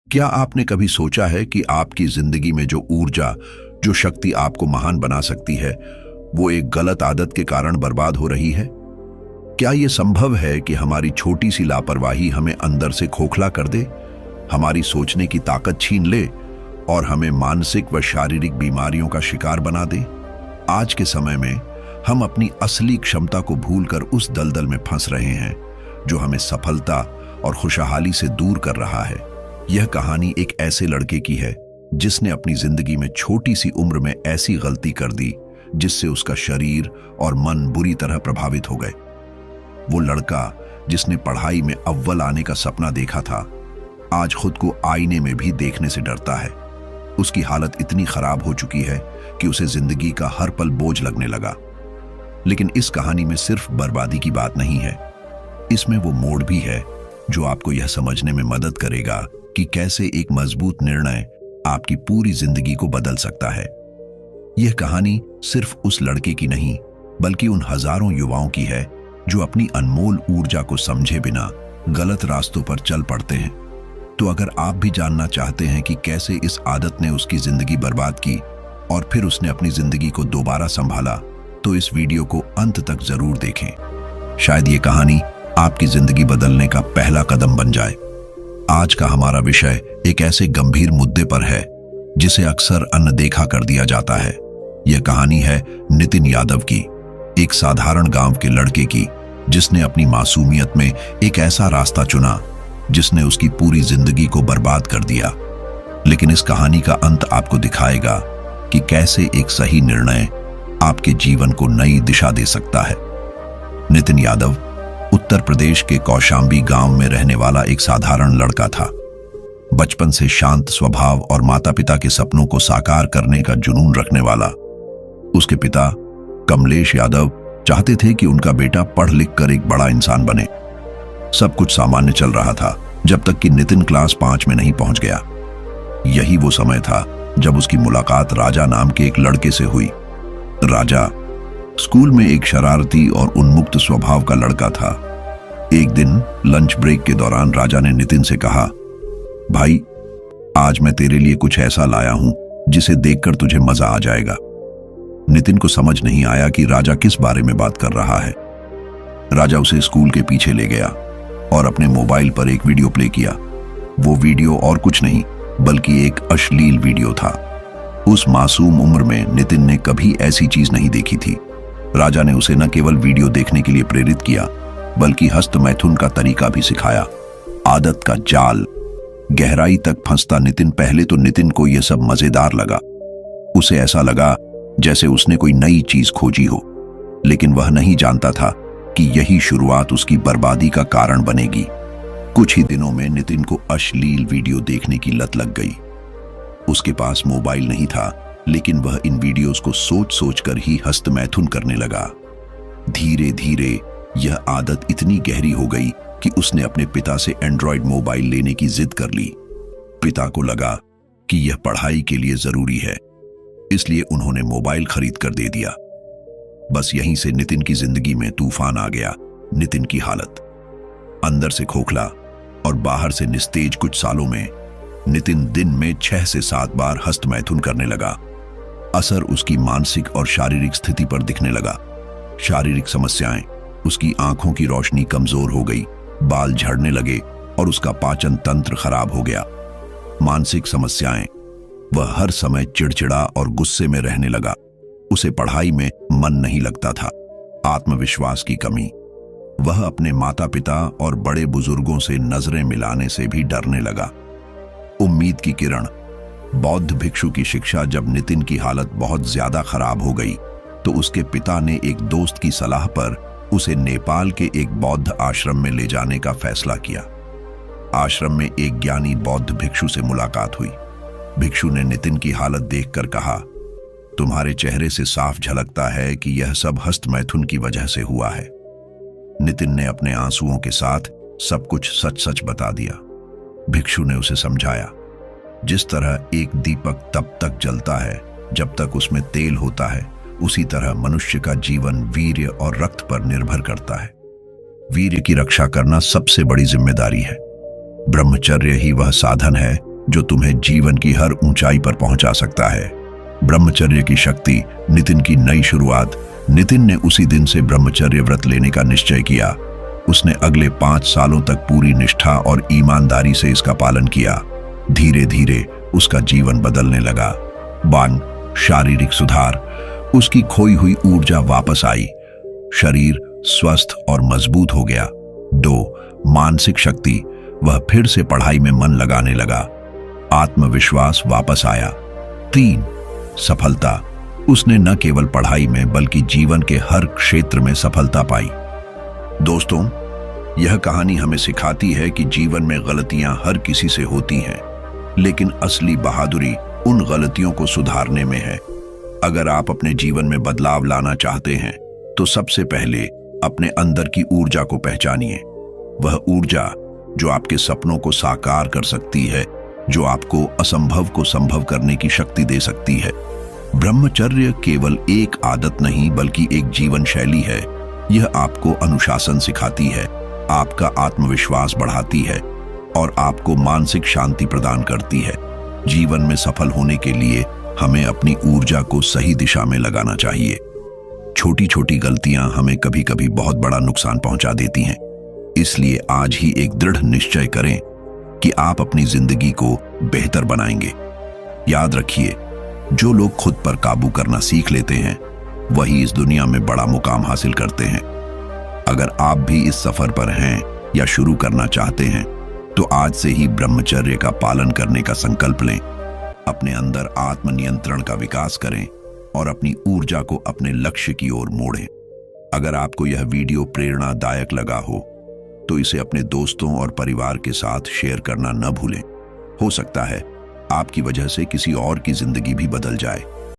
क्या आपने कभी सोचा है कि आपकी जिंदगी में जो ऊर्जा, जो शक्ति आपको महान बना सकती है, वो एक गलत आदत के कारण बर्बाद हो रही है? क्या ये संभव है कि हमारी छोटी सी लापरवाही हमें अंदर से खोखला कर दे, हमारी सोचने की ताकत छीन ले और हमें मानसिक व शारीरिक बीमारियों का शिकार बना दे? आज के समय में हम अपनी असली क्षमता को भूलकर उस दलदल में फंस रहे हैं जो हमें सफलता और खुशहाली से दूर कर रहा है। यह कहानी एक ऐसे लड़के की है जिसने अपनी जिंदगी में छोटी सी उम्र में ऐसी गलती कर दी जिससे उसका शरीर और मन बुरी तरह प्रभावित हो गए। वो लड़का जिसने पढ़ाई में अव्वल आने का सपना देखा था, आज खुद को आईने में भी देखने से डरता है। उसकी हालत इतनी खराब हो चुकी है कि उसे जिंदगी का हर पल बोझ लगने लगा। लेकिन इस कहानी में सिर्फ बर्बादी की बात नहीं है, इसमें वो मोड़ भी है जो आपको यह समझने में मदद करेगा कि कैसे एक मजबूत निर्णय आपकी पूरी जिंदगी को बदल सकता है। यह कहानी सिर्फ उस लड़के की नहीं, बल्कि उन हजारों युवाओं की है जो अपनी अनमोल ऊर्जा को समझे बिना गलत रास्तों पर चल पड़ते हैं। तो अगर आप भी जानना चाहते हैं कि कैसे इस आदत ने उसकी जिंदगी बर्बाद की और फिर उसने अपनी जिंदगी को दोबारा संभाला, तो इस वीडियो को अंत तक जरूर देखें। शायद ये कहानी आपकी जिंदगी बदलने का पहला कदम बन जाए। आज का हमारा विषय एक ऐसे गंभीर मुद्दे पर है जिसे अक्सर अनदेखा कर दिया जाता है। यह कहानी है नितिन यादव की, एक साधारण गांव के लड़के की जिसने अपनी मासूमियत में एक ऐसा रास्ता चुना जिसने उसकी पूरी जिंदगी को बर्बाद कर दिया। लेकिन इस कहानी का अंत आपको दिखाएगा कि कैसे एक सही निर्णय आपके जीवन को नई दिशा दे सकता है। नितिन यादव उत्तर प्रदेश के कौशाम्बी गांव में रहने वाला एक साधारण लड़का था। बचपन से शांत स्वभाव और माता पिता के सपनों को साकार करने का जुनून रखने वाला। उसके पिता कमलेश यादव चाहते थे कि उनका बेटा पढ़ लिख कर एक बड़ा इंसान बने। सब कुछ सामान्य चल रहा था जब तक कि नितिन क्लास 5 में नहीं पहुंच गया। यही वो समय था जब उसकी मुलाकात राजा नाम के एक लड़के से हुई। राजा स्कूल में एक शरारती और उन्मुक्त स्वभाव का लड़का था। एक दिन लंच ब्रेक के दौरान राजा ने नितिन से कहा, भाई, आज मैं तेरे लिए कुछ ऐसा लाया हूं जिसे देखकर तुझे मजा आ जाएगा। नितिन को समझ नहीं आया कि राजा किस बारे में बात कर रहा है। राजा उसे स्कूल के पीछे ले गया और अपने मोबाइल पर एक वीडियो प्ले किया। वो वीडियो और कुछ नहीं बल्कि एक अश्लील वीडियो था। उस मासूम उम्र में नितिन ने कभी ऐसी चीज नहीं देखी थी। राजा ने उसे न केवल वीडियो देखने के लिए प्रेरित किया, बल्कि हस्त मैथुन का तरीका भी सिखाया। आदत का जाल गहराई तक फंसता पहले तो नितिन को यह सब मजेदार लगा। उसे ऐसा लगा जैसे उसने कोई नई चीज खोजी हो, लेकिन वह नहीं जानता था कि यही शुरुआत उसकी बर्बादी का कारण बनेगी। कुछ ही दिनों में नितिन को अश्लील वीडियो देखने की लत लग गई। उसके पास मोबाइल नहीं था, लेकिन वह इन वीडियोस को सोच सोच कर ही हस्तमैथुन करने लगा। धीरे धीरे यह आदत इतनी गहरी हो गई कि उसने अपने पिता से एंड्रॉयड मोबाइल लेने की जिद कर ली। पिता को लगा कि यह पढ़ाई के लिए जरूरी है, इसलिए उन्होंने मोबाइल खरीद कर दे दिया। बस यहीं से नितिन की जिंदगी में तूफान आ गया। नितिन की हालत अंदर से खोखला और बाहर से निस्तेज। कुछ सालों में नितिन दिन में 6 से 7 बार हस्तमैथुन करने लगा। असर उसकी मानसिक और शारीरिक स्थिति पर दिखने लगा। शारीरिक समस्याएं, उसकी आंखों की रोशनी कमजोर हो गई, बाल झड़ने लगे और उसका पाचन तंत्र खराब हो गया। मानसिक समस्याएं, वह हर समय चिड़चिड़ा और गुस्से में रहने लगा। उसे पढ़ाई में मन नहीं लगता था। आत्मविश्वास की कमी, वह अपने माता पिता और बड़े बुजुर्गों से नजरें मिलाने से भी डरने लगा। उम्मीद की किरण, बौद्ध भिक्षु की शिक्षा। जब नितिन की हालत बहुत ज्यादा खराब हो गई तो उसके पिता ने एक दोस्त की सलाह पर उसे नेपाल के एक बौद्ध आश्रम में ले जाने का फैसला किया। आश्रम में एक ज्ञानी बौद्ध भिक्षु से मुलाकात हुई। भिक्षु ने नितिन की हालत देखकर कहा, तुम्हारे चेहरे से साफ झलकता है कि यह सब हस्तमैथुन की वजह से हुआ है। नितिन ने अपने आंसुओं के साथ सब कुछ सच सच बता दिया। भिक्षु ने उसे समझाया, जिस तरह एक दीपक तब तक जलता है जब तक उसमें तेल होता है, उसी तरह मनुष्य का जीवन वीर्य और रक्त पर निर्भर करता है। वीर्य की रक्षा करना सबसे बड़ी जिम्मेदारी है। ब्रह्मचर्य ही वह साधन है जो तुम्हें जीवन की हर ऊंचाई पर पहुंचा सकता है। ब्रह्मचर्य की शक्ति, नितिन की नई शुरुआत। नितिन ने उसी दिन से ब्रह्मचर्य व्रत लेने का निश्चय किया। उसने अगले 5 सालों तक पूरी निष्ठा और ईमानदारी से इसका पालन किया। धीरे धीरे उसका जीवन बदलने लगा। 1. शारीरिक सुधार। उसकी खोई हुई ऊर्जा वापस आई। शरीर स्वस्थ और मजबूत हो गया। 2. मानसिक शक्ति। वह फिर से पढ़ाई में मन लगाने लगा। आत्मविश्वास वापस आया। 3. सफलता। उसने न केवल पढ़ाई में बल्कि जीवन के हर क्षेत्र में सफलता पाई। दोस्तों, यह कहानी हमें सिखाती है कि जीवन में गलतियां हर किसी से होती हैं, लेकिन असली बहादुरी उन गलतियों को सुधारने में है। अगर आप अपने जीवन में बदलाव लाना चाहते हैं तो सबसे पहले अपने अंदर की ऊर्जा को पहचानिए। वह ऊर्जा जो आपके सपनों को साकार कर सकती है, जो आपको असंभव को संभव करने की शक्ति दे सकती है। ब्रह्मचर्य केवल एक आदत नहीं बल्कि एक जीवन शैली है। यह आपको अनुशासन सिखाती है, आपका आत्मविश्वास बढ़ाती है और आपको मानसिक शांति प्रदान करती है। जीवन में सफल होने के लिए हमें अपनी ऊर्जा को सही दिशा में लगाना चाहिए। छोटी छोटी गलतियां हमें कभी कभी बहुत बड़ा नुकसान पहुंचा देती हैं। इसलिए आज ही एक दृढ़ निश्चय करें कि आप अपनी जिंदगी को बेहतर बनाएंगे। याद रखिए, जो लोग खुद पर काबू करना सीख लेते हैं वही इस दुनिया में बड़ा मुकाम हासिल करते हैं। अगर आप भी इस सफर पर हैं या शुरू करना चाहते हैं तो आज से ही ब्रह्मचर्य का पालन करने का संकल्प लें। अपने अंदर आत्मनियंत्रण का विकास करें और अपनी ऊर्जा को अपने लक्ष्य की ओर मोड़ें। अगर आपको यह वीडियो प्रेरणादायक लगा हो तो इसे अपने दोस्तों और परिवार के साथ शेयर करना न भूलें। हो सकता है आपकी वजह से किसी और की जिंदगी भी बदल जाए।